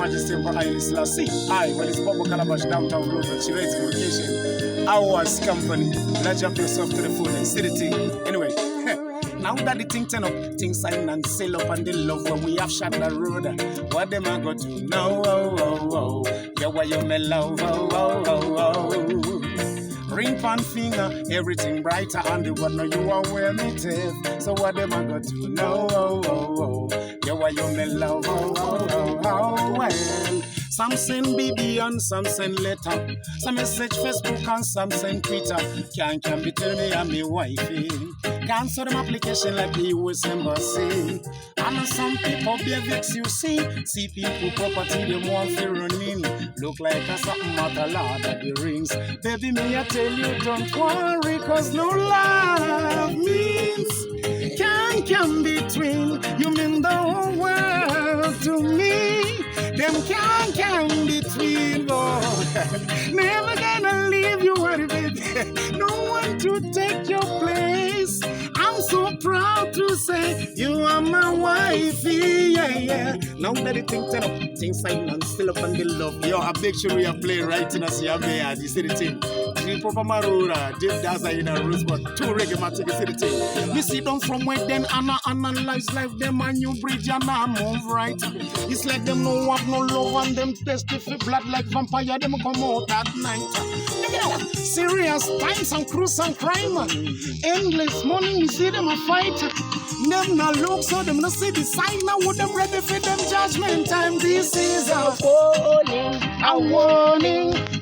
Majesty Emperor Haile Selassie. Well, it's Bobo Kalabash, downtown Rural, Chiredzi Communication. Ours company. Let's jump yourself to the fullest. See the thing. Anyway, now that the thing turn up, things sign and sail up and the love when we have shot the road. What them I got to know? Yeah, why you me love? Ring pan finger, everything brighter and the one you are where me teeth. So what them I got to know? Yeah, why you me love? Well, some send BB and some send letter. Some message Facebook and some send Twitter. Can't be tell me I'm me wifey. Cancel them application like the US Embassy. And some people be vex, you see people property them want to run in. Look like a something at a lot of the rings. Baby, me I tell you don't worry, cause no love means can between. You mean the whole world to me. Them can between. Oh, never gonna leave you worried. No one to take your place. I'm so proud to say you are my wifey, yeah. Now that the thing turn up, things sign and still up and the love. Yo, I big sure we are playing right in a Siamea. You see the thing? Three Papa Marura, Dave Daza in a Rosebud, 2 reggae matic, you see the thing? Me see them from where then Anna analyze life, them a new bridge and I move right. It's like them no have no love and them testify blood like vampire, them come out at night. Serious times and cruise and crime. Endless money, you see them a fight. Them no look, so them no see the sign. Now with them ready for them judgment time. This is a warning.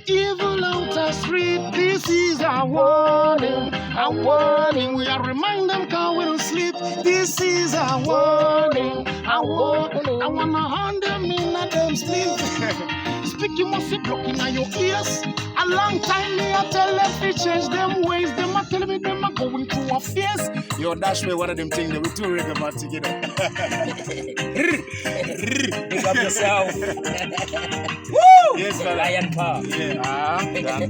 Evil outer street, this is a warning. A warning. We are remind them cause we don't sleep. This is a warning. A warning. I wanna hand them in at them sleep. Speaking must be blocking on your ears. A long time me I tell them to change them ways. Them a tell me them a going through a phase. Yo, dash me one of them things that we 2 reggae man together. Big up yourself. Yes, Lion Paw. Yeah.